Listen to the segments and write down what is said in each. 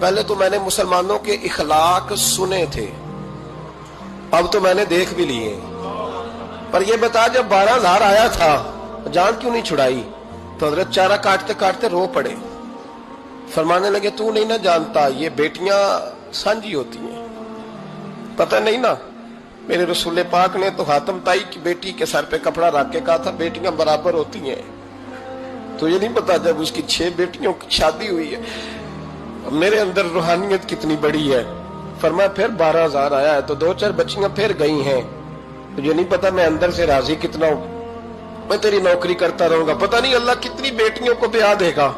پہلے تو میں نے مسلمانوں کے اخلاق سنے تھے، اب تو میں نے دیکھ بھی لیے، پر یہ بتا جب 12,000 آیا تھا جان کیوں نہیں چھڑائی؟ تو حضرت چارہ کاٹتے کاٹتے رو پڑے، فرمانے لگے تو نہیں نہ جانتا یہ بیٹیاں سانجی ہوتی ہیں، پتہ نہیں نا؟ میرے رسول پاک نے تو حاتم تائی کی بیٹی کے سر پہ کپڑا رکھ کے کہا تھا بیٹیاں برابر ہوتی ہیں، تو یہ نہیں پتا جب اس کی 6 بیٹیوں کی شادی ہوئی ہے میرے اندر روحانیت کتنی بڑی ہے۔ فرمایا پھر 12,000 آیا ہے تو 2-4 بچیاں پھر گئی ہیں، تجھے نہیں پتا میں اندر سے راضی کتنا ہوں، میں تیری نوکری کرتا رہوں گا، پتہ نہیں اللہ کتنی بیٹیوں کو بیاہ دے گا۔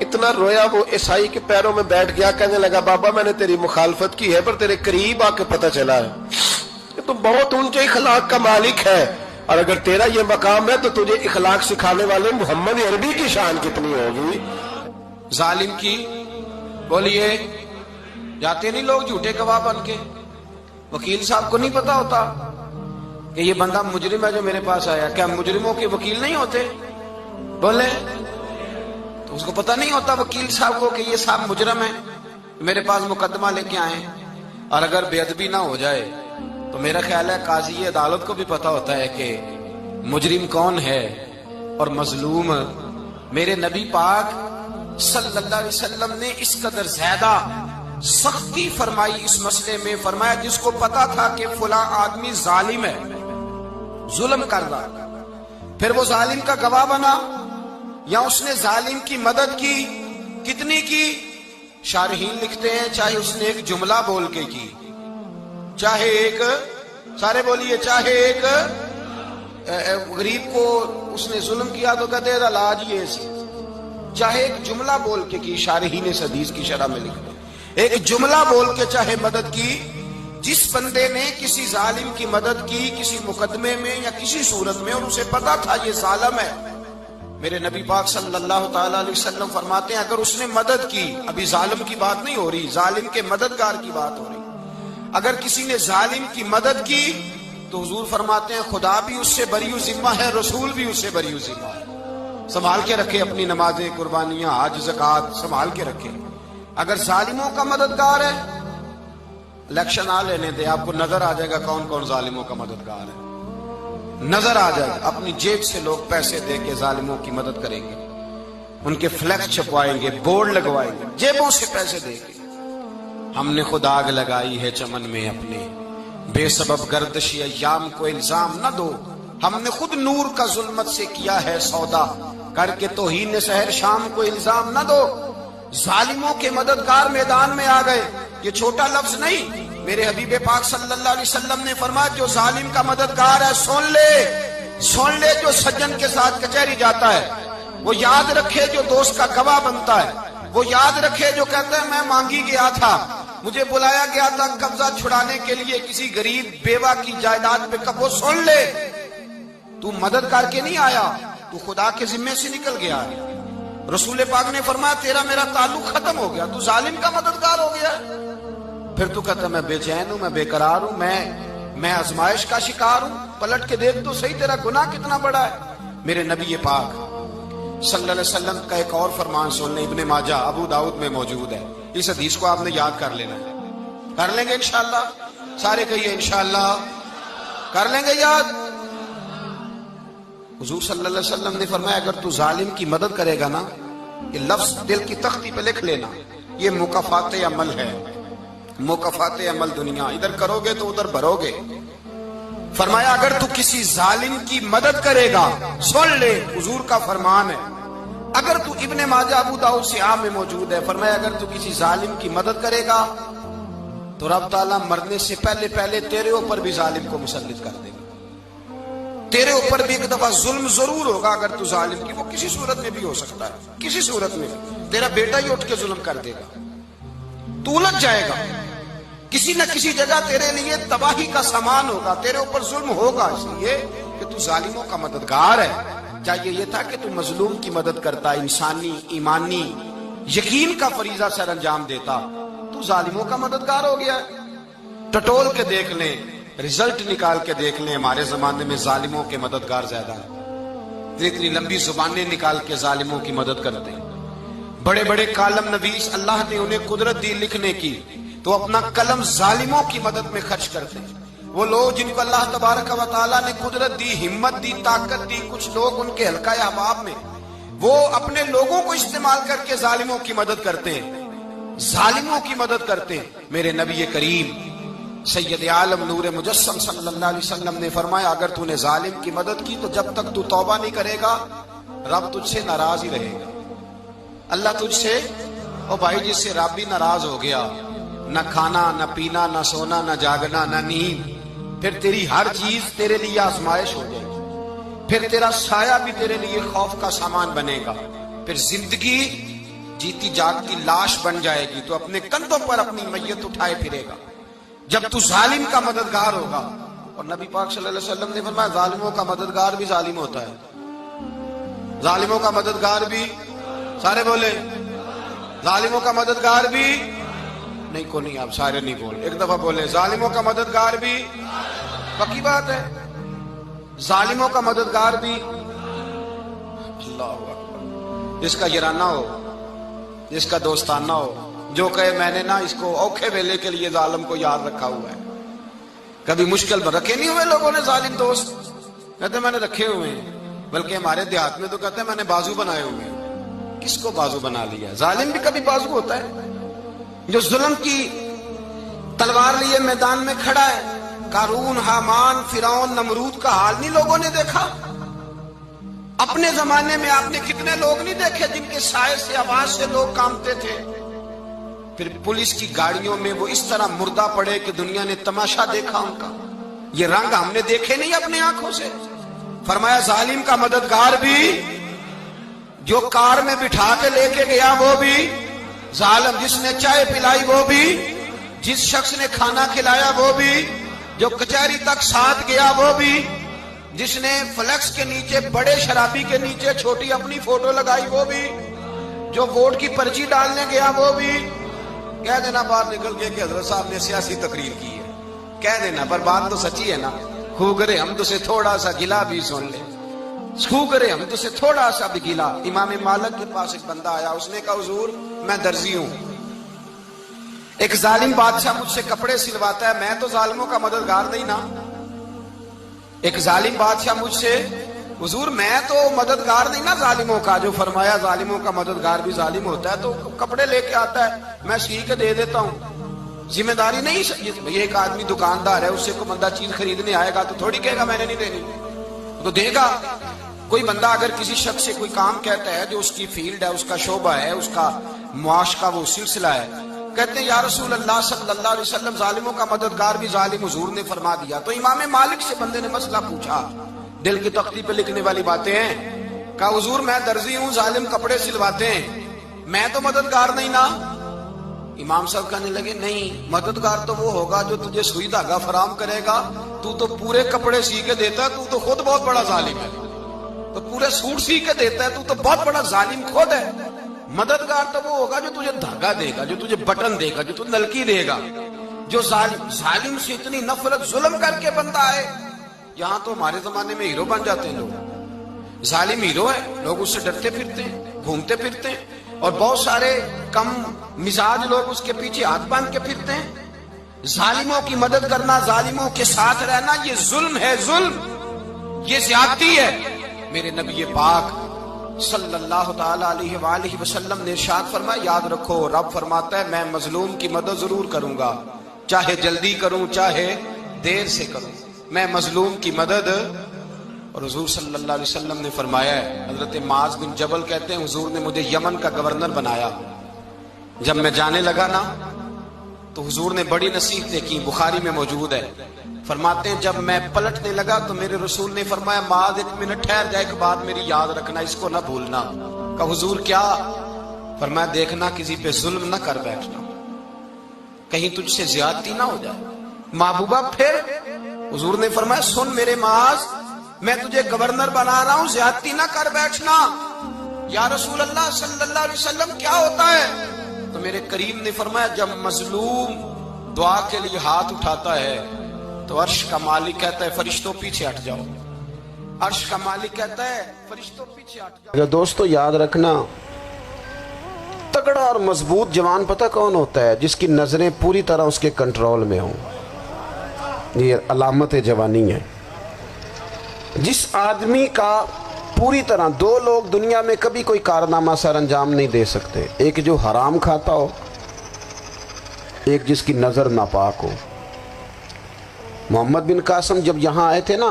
اتنا رویا وہ عیسائی کے پیروں میں بیٹھ گیا، کہنے لگا بابا میں نے تیری مخالفت کی ہے پر تیرے قریب آ کے پتہ چلا ہے کہ تو بہت اونچے اخلاق کا مالک ہے، اور اگر تیرا یہ مقام ہے تو تجھے اخلاق سکھانے والے محمد عربی کی شان کتنی ہوگی۔ ظالم کی بولیے جاتے نہیں لوگ جھوٹے گواہ بن کے، وکیل صاحب کو نہیں پتا ہوتا کہ یہ بندہ مجرم ہے جو میرے پاس آیا، کیا مجرموں کے وکیل نہیں ہوتے؟ بولے تو اس کو پتا نہیں ہوتا وکیل صاحب کو کہ یہ صاحب مجرم ہے، میرے پاس مقدمہ لے کے آئے، اور اگر بے ادبی نہ ہو جائے تو میرا خیال ہے قاضی عدالت کو بھی پتا ہوتا ہے کہ مجرم کون ہے اور مظلوم۔ میرے نبی پاک صلی اللہ علیہ وسلم نے اس قدر زیادہ سختی فرمائی اس مسئلے میں، فرمایا جس کو پتا تھا کہ فلاں آدمی ظالم ہے، ظلم کر رہا، پھر وہ ظالم کا گواہ بنا یا اس نے ظالم کی مدد کی، کتنی کی؟ شارحین لکھتے ہیں چاہے اس نے ایک جملہ بول کے کی، چاہے ایک، سارے بولیے، چاہے ایک غریب کو اس نے ظلم کیا تو کہتے ہیں علاج یہ سی، چاہے ایک جملہ بول کے کی، شارحین اس حدیث کی شرح میں لکھتے ہیں ایک جملہ بول کے چاہے مدد کی، جس بندے نے کسی ظالم کی مدد کی کسی مقدمے میں یا کسی صورت میں اور اسے پتا تھا یہ ظالم ہے، میرے نبی پاک صلی اللہ تعالی علیہ وسلم فرماتے ہیں اگر اس نے مدد کی، ابھی ظالم کی بات نہیں ہو رہی، ظالم کے مددگار کی بات ہو رہی، اگر کسی نے ظالم کی مدد کی تو حضور فرماتے ہیں خدا بھی اس سے بری ذمہ ہے، رسول بھی اس سے بری ذمہ ہے۔ سنبھال کے رکھے اپنی نمازیں، قربانیاں، حج، زکوٰۃ سنبھال کے رکھے۔ اگر ظالموں کا مددگار ہے، الیکشن آ لینے دے، آپ کو نظر آ جائے گا کون کون ظالموں کا مددگار ہے، نظر آ جائے گا۔ اپنی جیب سے لوگ پیسے دے کے ظالموں کی مدد کریں گے، ان کے فلیکس چھپوائیں گے، بورڈ لگوائیں گے، جیبوں سے پیسے دے کے۔ ہم نے خود آگ لگائی ہے چمن میں اپنے، بے سبب گردشی ایام کو الزام نہ دو، ہم نے خود نور کا ظلمت سے کیا ہے سودا، کر کے توہین سحر شام کو الزام نہ دو۔ ظالموں کے مددگار میدان میں آ گئے، یہ چھوٹا لفظ نہیں، میرے حبیب پاک صلی اللہ علیہ وسلم نے فرمایا جو ظالم کا مددگار ہے سن لے جو سجن کے ساتھ کچہری جاتا ہے، وہ یاد رکھے جو دوست کا گواہ بنتا ہے، وہ یاد رکھے جو کہتا ہے میں مانگی گیا تھا، مجھے بلایا گیا تھا قبضہ چھڑانے کے لیے کسی غریب بیوہ کی جائیداد پہ، کب وہ سن لے تو مدد کر کے نہیں آیا، تو خدا کے ذمے سے نکل گیا ہے۔ رسول پاک نے فرمایا تیرا میرا تعلق ختم ہو گیا، تو ظالم کا مددگار ہو گیا، پھر تو کہتا میں بے چین ہوں، میں بے قرار ہوں، میں آزمائش کا شکار ہوں، پلٹ کے دیکھ تو صحیح تیرا گناہ کتنا بڑا ہے۔ میرے نبی پاک صلی اللہ علیہ وسلم کا ایک اور فرمان سن لیں، ابن ماجہ ابو داؤد میں موجود ہے، اس حدیث کو آپ نے یاد کر لینا ہے، کر لیں گے انشاءاللہ، سارے کہیے انشاءاللہ کر لیں گے یاد۔ حضور صلی اللہ علیہ وسلم نے فرمایا اگر تو ظالم کی مدد کرے گا نا، یہ لفظ دل کی تختی پہ لکھ لینا، یہ مکافات عمل ہے، مکافات عمل دنیا، ادھر کرو گے تو ادھر بھرو گے۔ فرمایا اگر تو کسی ظالم کی مدد کرے گا، سن لے حضور کا فرمان ہے، اگر تو ابن ماجہ ابو داؤد سے عام میں موجود ہے، فرمایا اگر تو کسی ظالم کی مدد کرے گا تو رب تعالیٰ مرنے سے پہلے تیرے اوپر بھی ظالم کو مسلط کر دے گا، تیرے اوپر بھی ایک دفعہ ظلم ضرور ہوگا اگر تو ظالم کی، وہ کسی صورت میں بھی ہو سکتا ہے، کسی صورت میں تیرا بیٹا ہی اٹھ کے ظلم کر دے گا، تو الجھ جائے گا، کسی نہ کسی جگہ تیرے لیے تباہی کا سامان ہوگا، تیرے اوپر ظلم ہوگا، اس لیے کہ تو ظالموں کا مددگار ہے۔ چاہیے یہ تھا کہ تو مظلوم کی مدد کرتا، انسانی ایمانی یقین کا فریضہ سر انجام دیتا، تو ظالموں کا مددگار ہو گیا۔ ٹٹول کے دیکھ لیں، رزلٹ نکال کے دیکھ لیں، ہمارے زمانے میں ظالموں کے مددگار زیادہ ہیں، اتنی لمبی زبانیں نکال کے ظالموں کی مدد کرتے ہیں، بڑے بڑے کالم نویس اللہ نے انہیں قدرت دی لکھنے کی، تو اپنا قلم ظالموں کی مدد میں خرچ کرتے ہیں۔ وہ لوگ جن کو اللہ تبارک و تعالیٰ نے قدرت دی، ہمت دی، طاقت دی، کچھ لوگ ان کے حلقہ احباب میں، وہ اپنے لوگوں کو استعمال کر کے ظالموں کی مدد کرتے ہیں، ظالموں کی مدد کرتے ہیں۔ میرے نبی کریم سید عالم نور مجسم صلی اللہ علیہ وسلم نے فرمایا، اگر تو نے ظالم کی مدد کی تو جب تک تو توبہ نہیں کرے گا رب تجھ سے ناراض ہی رہے گا۔ اللہ تجھ سے، او بھائی جس سے رب بھی ناراض ہو گیا، نہ کھانا نہ پینا نہ سونا نہ جاگنا نہ نیند، پھر تیری ہر چیز تیرے لیے آزمائش ہو جائے گی، پھر تیرا سایہ بھی تیرے لیے خوف کا سامان بنے گا، پھر زندگی جیتی جاگتی لاش بن جائے گی، تو اپنے کندھوں پر اپنی میت اٹھائے پھرے گا جب تو ظالم کا مددگار ہوگا۔ اور نبی پاک صلی اللہ علیہ وسلم نے فرمایا، ظالموں کا مددگار بھی ظالم ہوتا ہے، ظالموں کا مددگار بھی، سارے بولے، ظالموں کا مددگار بھی نہیں، کو نہیں، آپ سارے نہیں بولے، ایک دفعہ بولے، ظالموں کا مددگار بھی، پکی بات ہے، ظالموں کا مددگار بھی۔ اللہ اکبر۔ جس کا یارانہ ہو، جس کا دوستانہ ہو، جو کہے میں نے نا اس کو اوکھے ویلے کے لیے ظالم کو یاد رکھا ہوا ہے۔ کبھی مشکل میں رکھے نہیں ہوئے لوگوں نے ظالم دوست، کہتے میں نے رکھے ہوئے ہیں، بلکہ ہمارے دیہات میں تو کہتے ہیں میں نے بازو بنائے ہوئے ہیں۔ کس کو بازو بنا لیا؟ ظالم بھی کبھی بازو ہوتا ہے، جو ظلم کی تلوار لیے میدان میں کھڑا ہے۔ قارون، حامان، فرعون، نمرود کا حال نہیں لوگوں نے دیکھا؟ اپنے زمانے میں آپ نے کتنے لوگ نہیں دیکھے جن کے سائے سے، آواز سے لوگ کانپتے تھے؟ پھر پولیس کی گاڑیوں میں وہ اس طرح مردہ پڑے کہ دنیا نے تماشا دیکھا ان کا۔ یہ رنگ ہم نے دیکھے نہیں اپنے آنکھوں سے۔ فرمایا ظالم کا مددگار بھی، جو کار میں بٹھا کے لے کے گیا وہ بھی ظالم، جس نے چائے پلائی وہ بھی، جس شخص نے کھانا کھلایا وہ بھی، جو کچہری تک ساتھ گیا وہ بھی، جس نے فلیکس کے نیچے، بڑے شرابی کے نیچے چھوٹی اپنی فوٹو لگائی وہ بھی، جو ووٹ کی پرچی ڈالنے گیا وہ بھی۔ کہہ دینا باہر نکل کے کہ حضرت صاحب نے سیاسی تقریر کی ہے، کہہ دینا، پر بات تو سچی ہے نا۔ خو کرے ہم تو سے تھوڑا سا گلا بھی سن لے، خو کرے ہم تو سے تھوڑا سا بھی گلا۔ امام مالک کے پاس ایک بندہ آیا، اس نے کہا حضور میں درزی ہوں، ایک ظالم بادشاہ مجھ سے کپڑے سلواتا ہے، میں تو ظالموں کا مددگار نہیں نا۔ ایک ظالم بادشاہ مجھ سے، حضور میں تو مددگار نہیں نا ظالموں کا۔ جو فرمایا ظالموں کا مددگار بھی ظالم ہوتا ہے، تو کپڑے لے کے آتا ہے، میں سی کے دے دیتا ہوں، ذمہ داری نہیں۔ یہ ایک آدمی دکاندار ہے، اس سے کوئی بندہ چیز خریدنے آئے گا تو تھوڑی کہے گا میں نے نہیں دینی، تو دے گا۔ کوئی بندہ اگر کسی شخص سے کوئی کام کہتا ہے جو اس کی فیلڈ ہے، اس کا شعبہ ہے، اس کا معاش کا وہ سلسلہ ہے، کہتے ہیں یا رسول اللہ صلی اللہ علیہ وسلم ظالموں کا مددگار بھی ظالم، حضور نے فرما دیا۔ تو امام مالک سے بندے نے مسئلہ پوچھا، دل کی تختی پہ لکھنے والی باتیں ہیں، کہا حضور میں درزی ہوں، ظالم کپڑے سلواتے ہیں، میں تو مددگار نہیں نا۔ امام صاحب کہنے لگے نہیں، مددگار تو وہ ہوگا جو تجھے سوئی دھاگا فراہم کرے گا، تو پورے کپڑے سی کے دیتا ہے، تو خود بہت بڑا ظالم ہے، تو پورے سوٹ سی کے دیتا ہے، تو بہت بڑا ظالم خود ہے۔ مددگار تو وہ ہوگا جو تجھے دھاگا دے گا، جو تجھے بٹن دے گا، جو تجھے نلکی دے گا۔ جو ظالم سے اتنی نفرت ظلم کر کے بندہ ہے، یہاں تو ہمارے زمانے میں ہیرو بن جاتے ہیں لوگ، ظالم ہیرو ہے، لوگ اس سے ڈرتے پھرتے ہیں، گھومتے پھرتے ہیں، اور بہت سارے کم مزاج لوگ اس کے پیچھے ہاتھ باندھ کے پھرتے ہیں۔ ظالموں کی مدد کرنا، ظالموں کے ساتھ رہنا، یہ ظلم ہے، ظلم، یہ زیادتی ہے۔ میرے نبی پاک صلی اللہ تعالی علیہ وآلہ وسلم نے ارشاد فرمایا، یاد رکھو رب فرماتا ہے میں مظلوم کی مدد ضرور کروں گا، چاہے جلدی کروں چاہے دیر سے کروں، میں مظلوم کی مدد۔ اور حضور صلی اللہ علیہ وسلم نے فرمایا ہے، حضرت معاذ بن جبل کہتے ہیں حضور نے مجھے یمن کا گورنر بنایا، جب میں جانے لگا نا تو حضور نے بڑی نصیحتیں کی، بخاری میں موجود ہے، فرماتے ہیں جب میں پلٹنے لگا تو میرے رسول نے فرمایا معاذ ایک منٹ ٹھہر جا، ایک بات میری یاد رکھنا، اس کو نہ بھولنا۔ کہا حضور کیا؟ فرمایا دیکھنا کسی پہ ظلم نہ کر بیٹھنا، کہیں تجھ سے زیادتی نہ ہو جائے۔ محبوبہ پھر حضور نے فرمایا سن میرے معاذ، میں تجھے گورنر بنا رہا ہوں، زیادتی نہ کر بیٹھنا۔ یا رسول اللہ صلی اللہ علیہ وسلم کیا ہوتا ہے؟ تو میرے کریم نے فرمایا جب مظلوم دعا کے لیے ہاتھ اٹھاتا ہے تو عرش کا مالک کہتا ہے فرشتوں پیچھے ہٹ جاؤ، عرش کا مالک کہتا ہے فرشتوں پیچھے ہٹ جاؤ۔ دوستو یاد رکھنا تگڑا اور مضبوط جوان پتہ کون ہوتا ہے؟ جس کی نظریں پوری طرح اس کے کنٹرول میں ہوں. یہ علامت جوانی ہے. جس آدمی کا پوری طرح، دو لوگ دنیا میں کبھی کوئی کارنامہ سر انجام نہیں دے سکتے، ایک جو حرام کھاتا ہو، ایک جس کی نظر ناپاک ہو. محمد بن قاسم جب یہاں آئے تھے نا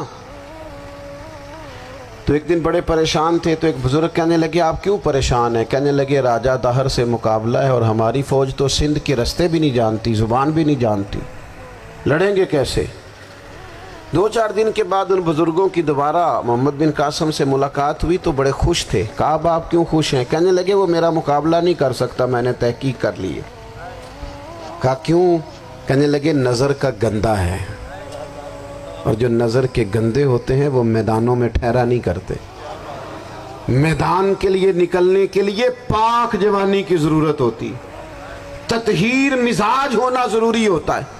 تو ایک دن بڑے پریشان تھے، تو ایک بزرگ کہنے لگے آپ کیوں پریشان ہیں؟ کہنے لگے راجہ دہر سے مقابلہ ہے اور ہماری فوج تو سندھ کے رستے بھی نہیں جانتی، زبان بھی نہیں جانتی، لڑیں گے کیسے؟ 2-4 دن کے بعد ان بزرگوں کی دوبارہ محمد بن قاسم سے ملاقات ہوئی تو بڑے خوش تھے. کہا اب آپ کیوں خوش ہیں؟ کہنے لگے وہ میرا مقابلہ نہیں کر سکتا، میں نے تحقیق کر لی ہے. کہا کیوں؟ کہنے لگے نظر کا گندہ ہے، اور جو نظر کے گندے ہوتے ہیں وہ میدانوں میں ٹھہرا نہیں کرتے. میدان کے لیے نکلنے کے لیے پاک جوانی کی ضرورت ہوتی، تطہیر مزاج ہونا ضروری ہوتا ہے،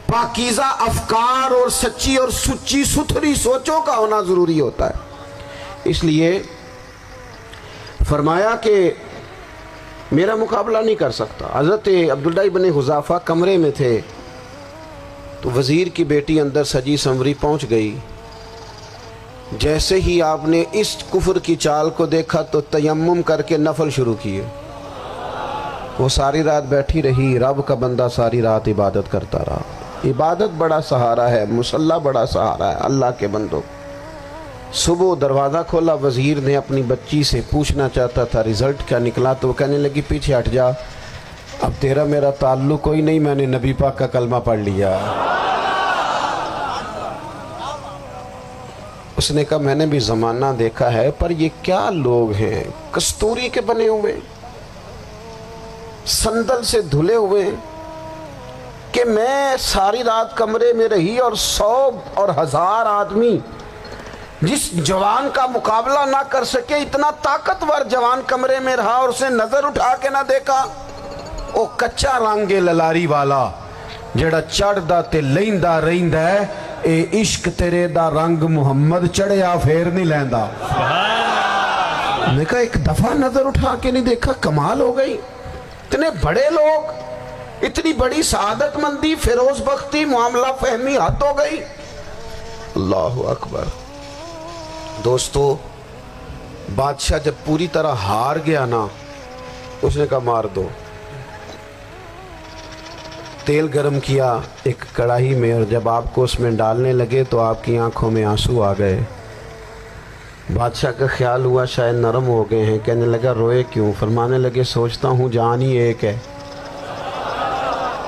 پاکیزہ افکار اور سچی اور سچی ستھری سوچوں کا ہونا ضروری ہوتا ہے. اس لیے فرمایا کہ میرا مقابلہ نہیں کر سکتا. حضرت عبداللہ ابن حذافہ کمرے میں تھے تو وزیر کی بیٹی اندر سجی سنوری پہنچ گئی. جیسے ہی آپ نے اس کفر کی چال کو دیکھا تو تیمم کر کے نفل شروع کیے. وہ ساری رات بیٹھی رہی، رب کا بندہ ساری رات عبادت کرتا رہا. عبادت بڑا سہارا ہے، مصلی بڑا سہارا ہے اللہ کے بندوں. صبح دروازہ کھولا، وزیر نے اپنی بچی سے پوچھنا چاہتا تھا رزلٹ کیا نکلا، تو وہ کہنے لگی پیچھے ہٹ جا، اب تیرا میرا تعلق کوئی نہیں، میں نے نبی پاک کا کلمہ پڑھ لیا. اس نے کہا میں نے بھی زمانہ دیکھا ہے، پر یہ کیا لوگ ہیں، کستوری کے بنے ہوئے، سندل سے دھلے ہوئے، کہ میں ساری رات کمرے میں رہی اور 100 اور 1000 آدمی جس جوان کا مقابلہ نہ کر سکے، اتنا طاقتور جوان کمرے میں رہا اور اسے نظر اٹھا کے نہ دیکھا. او کچا رنگ للاری والا جڑا چڑھدا تے لیندا رہندا ہے، اے عشق تیرے دا رنگ محمد چڑھیا پھر نہیں لیندا. میں کہا ایک دفعہ نظر اٹھا کے نہیں دیکھا، کمال ہو گئی. اتنے بڑے لوگ، اتنی بڑی سعادت مندی، فیروز بختی، معاملہ فہمی حد ہو گئی. اللہ اکبر. دوستو بادشاہ جب پوری طرح ہار گیا نا، اس نے کہا مار دو. تیل گرم کیا ایک کڑاہی میں، اور جب آپ کو اس میں ڈالنے لگے تو آپ کی آنکھوں میں آنسو آ گئے. بادشاہ کا خیال ہوا شاید نرم ہو گئے ہیں. کہنے لگا روئے کیوں؟ فرمانے لگے سوچتا ہوں جان ہی ایک ہے،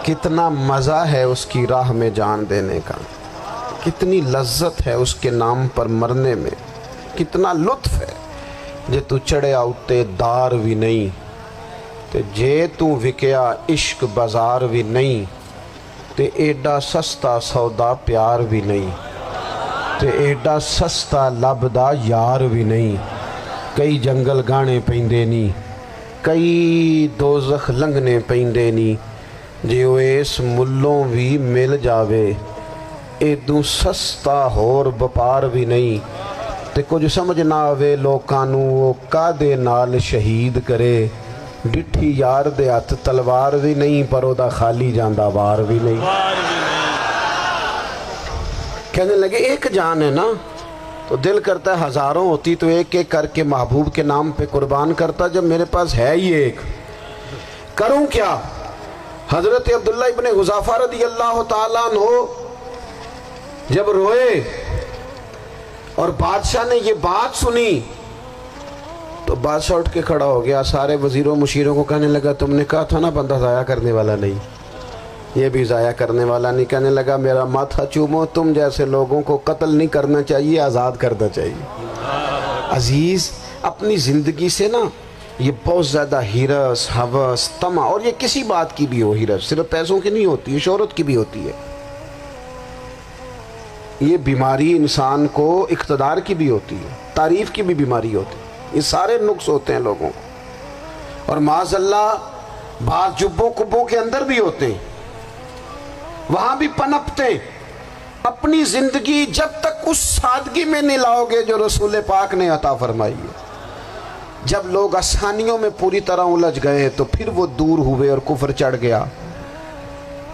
کتنا مزہ ہے اس کی راہ میں جان دینے کا، کتنی لذت ہے اس کے نام پر مرنے میں، کتنا لطف ہے. جے تو چڑھیا اتے دار بھی نہیں تے جے تو وکیا عشق بازار بھی نہیں، تے ایڈا سستا سودا پیار بھی نہیں، تے ایڈا سستا لبدا یار بھی نہیں. کئی جنگل گانے پیندے نہیں، کئی دوزخ لنگنے پیندے نہیں، جے وہ اس ملوں بھی مل جاوے ایدوں سستا ہور بپار بھی نہیں. تے کچھ سمجھ نہ آوے لوکانوں وہ کادے نال شہید کرے، ڈٹھی یار دے ہاتھ تلوار بھی نہیں، پر او دا خالی جاندہ وار بھی نہیں. کہنے لگے ایک جان ہے نا، تو دل کرتا ہے ہزاروں ہوتی تو ایک ایک کر کے محبوب کے نام پہ قربان کرتا، جب میرے پاس ہے ہی ایک، کروں کیا؟ حضرت عبداللہ ابن حذافہ رضی اللہ تعالیٰ عنہ جب روئے اور بادشاہ نے یہ بات سنی تو بادشاہ اٹھ کے کھڑا ہو گیا. سارے وزیروں مشیروں کو کہنے لگا تم نے کہا تھا نا بندہ ضائع کرنے والا نہیں، یہ بھی ضائع کرنے والا نہیں. کہنے لگا میرا ماتھا چومو، تم جیسے لوگوں کو قتل نہیں کرنا چاہیے، آزاد کرنا چاہیے. عزیز اپنی زندگی سے نا یہ بہت زیادہ ہرس، ہوس، طمع، اور یہ کسی بات کی بھی ہو، ہرس صرف پیسوں کی نہیں ہوتی ہے، شہرت کی بھی ہوتی ہے. یہ بیماری انسان کو اقتدار کی بھی ہوتی ہے، تعریف کی بھی بیماری ہوتی ہے. یہ سارے نقص ہوتے ہیں لوگوں کو، اور معاذ اللہ بعض جبوں کبوں کے اندر بھی ہوتے ہیں، وہاں بھی پنپتے. اپنی زندگی جب تک اس سادگی میں نہیں لاؤ گے جو رسول پاک نے عطا فرمائی ہے، جب لوگ آسانیوں میں پوری طرح الجھ گئے تو پھر وہ دور ہوئے اور کفر چڑھ گیا۔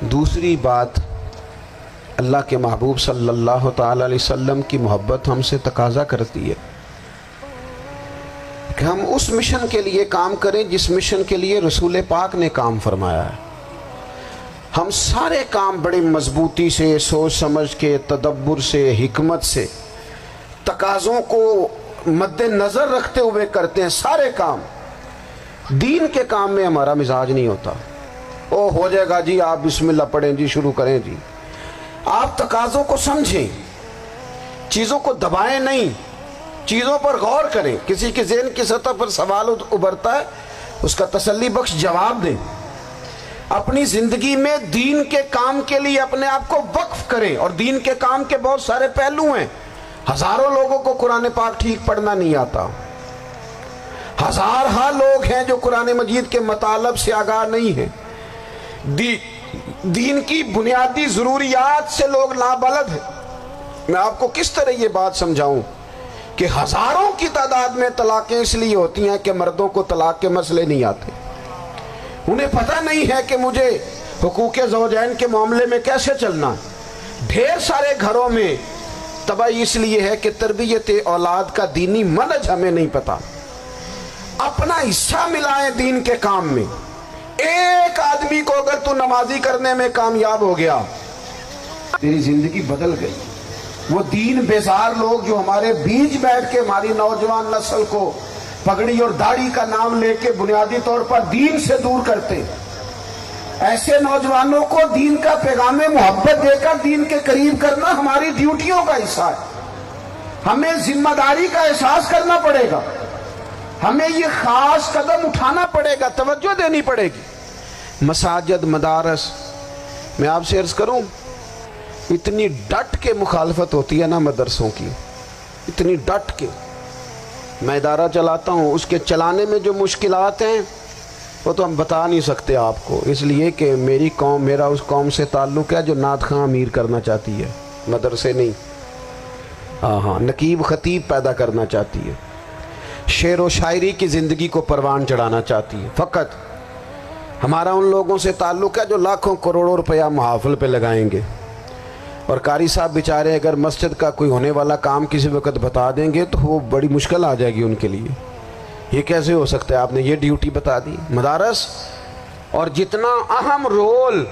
دوسری بات، اللہ کے محبوب صلی اللہ تعالی علیہ وسلم کی محبت ہم سے تقاضا کرتی ہے کہ ہم اس مشن کے لیے کام کریں جس مشن کے لیے رسول پاک نے کام فرمایا ہے۔ ہم سارے کام بڑے مضبوطی سے، سوچ سمجھ کے، تدبر سے، حکمت سے، تقاضوں کو مد نظر رکھتے ہوئے کرتے ہیں سارے کام۔ دین کے کام میں ہمارا مزاج نہیں ہوتا، او ہو جائے گا جی، آپ بسم اللہ پڑھیں جی، شروع کریں جی۔ آپ تقاضوں کو سمجھیں، چیزوں کو دبائیں نہیں، چیزوں پر غور کریں۔ کسی کے ذہن کی سطح پر سوال ابھرتا ہے، اس کا تسلی بخش جواب دیں۔ اپنی زندگی میں دین کے کام کے لیے اپنے آپ کو وقف کریں، اور دین کے کام کے بہت سارے پہلو ہیں۔ ہزاروں لوگوں کو قرآن پاک ٹھیک پڑھنا نہیں آتا، ہزارہ لوگ ہیں جو قرآن مجید کے مطالب سے آگاہ نہیں ہیں، دین کی بنیادی ضروریات سے لوگ نابلد ہیں۔ میں آپ کو کس طرح یہ بات سمجھاؤں کہ ہزاروں کی تعداد میں طلاقیں اس لیے ہوتی ہیں کہ مردوں کو طلاق کے مسئلے نہیں آتے، انہیں پتہ نہیں ہے کہ مجھے حقوق زوجین کے معاملے میں کیسے چلنا۔ ڈھیر سارے گھروں میں تباہی اس لیے ہے کہ تربیت اولاد کا دینی منہج ہمیں نہیں پتا۔ اپنا حصہ ملائیں دین کے کام میں۔ ایک آدمی کو اگر تو نمازی کرنے میں کامیاب ہو گیا، تیری زندگی بدل گئی۔ وہ دین بیزار لوگ جو ہمارے بیچ بیٹھ کے ہماری نوجوان نسل کو پگڑی اور داڑھی کا نام لے کے بنیادی طور پر دین سے دور کرتے، ایسے نوجوانوں کو دین کا پیغام محبت دے کر دین کے قریب کرنا ہماری ڈیوٹیوں کا حصہ ہے۔ ہمیں ذمہ داری کا احساس کرنا پڑے گا، ہمیں یہ خاص قدم اٹھانا پڑے گا، توجہ دینی پڑے گی۔ مساجد، مدارس، میں آپ سے عرض کروں، اتنی ڈٹ کے مخالفت ہوتی ہے نا مدرسوں کی، اتنی ڈٹ کے۔ میں ادارہ چلاتا ہوں، اس کے چلانے میں جو مشکلات ہیں وہ تو ہم بتا نہیں سکتے آپ کو، اس لیے کہ میری قوم، میرا اس قوم سے تعلق ہے جو نعت خواں امیر کرنا چاہتی ہے، مدرسے نہیں۔ ہاں، نقیب خطیب پیدا کرنا چاہتی ہے، شعر و شاعری کی زندگی کو پروان چڑھانا چاہتی ہے۔ فقط ہمارا ان لوگوں سے تعلق ہے جو لاکھوں کروڑوں روپیہ محافل پہ لگائیں گے، اور قاری صاحب بیچارے اگر مسجد کا کوئی ہونے والا کام کسی وقت بتا دیں گے تو وہ بڑی مشکل آ جائے گی ان کے لیے۔ یہ کیسے ہو سکتا ہے، آپ نے یہ ڈیوٹی بتا دی۔ مدارس، اور جتنا اہم رول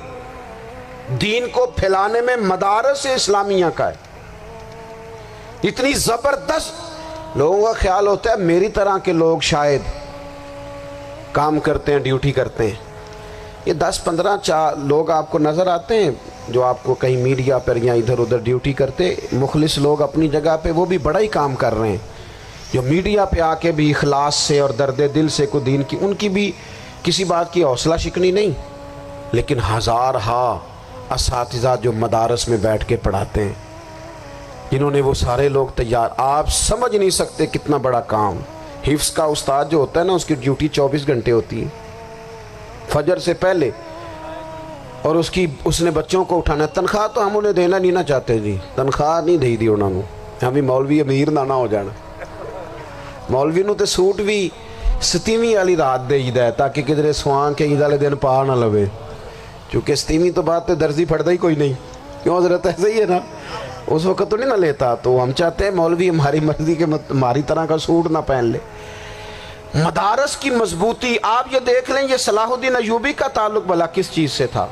دین کو پھیلانے میں مدارس اسلامیہ کا ہے، اتنی زبردست، لوگوں کا خیال ہوتا ہے میری طرح کے لوگ شاید کام کرتے ہیں، ڈیوٹی کرتے ہیں۔ یہ 10-15 لوگ آپ کو نظر آتے ہیں جو آپ کو کہیں میڈیا پر یا ادھر ادھر ڈیوٹی کرتے، مخلص لوگ اپنی جگہ پہ، وہ بھی بڑا ہی کام کر رہے ہیں، جو میڈیا پہ آ کے بھی اخلاص سے اور درد دل سے کو دین کی، ان کی بھی کسی بات کی حوصلہ شکنی نہیں۔ لیکن ہزارہ اساتذہ جو مدارس میں بیٹھ کے پڑھاتے ہیں، جنہوں نے وہ سارے لوگ تیار، آپ سمجھ نہیں سکتے کتنا بڑا کام۔ حفظ کا استاد جو ہوتا ہے نا، اس کی ڈیوٹی 24 گھنٹے ہوتی ہے، فجر سے پہلے، اور اس نے بچوں کو اٹھانا۔ تنخواہ تو ہم انہیں دینا نہیں نہ چاہتے جی، تنخواہ نہیں دے دی انہوں نے، ہم بھی مولوی امیر نہ ہو جانا۔ مولوی نو تے سوٹ بھی 27ویں والی رات دے ہی ہے تاکہ کدھر سوان کے عید والے دن پا نہ لوے، چونکہ 27ویں تو بعد تے درزی پھڑتا ہی کوئی نہیں، کیوں حضرت ایسے ہی ہے نا، اس وقت تو نہیں نہ لیتا۔ تو ہم چاہتے ہیں مولوی ہماری مرضی کے ہماری طرح کا سوٹ نہ پہن لے۔ مدارس کی مضبوطی، آپ یہ دیکھ لیں، یہ صلاح الدین ایوبی کا تعلق بھلا کس چیز سے تھا؟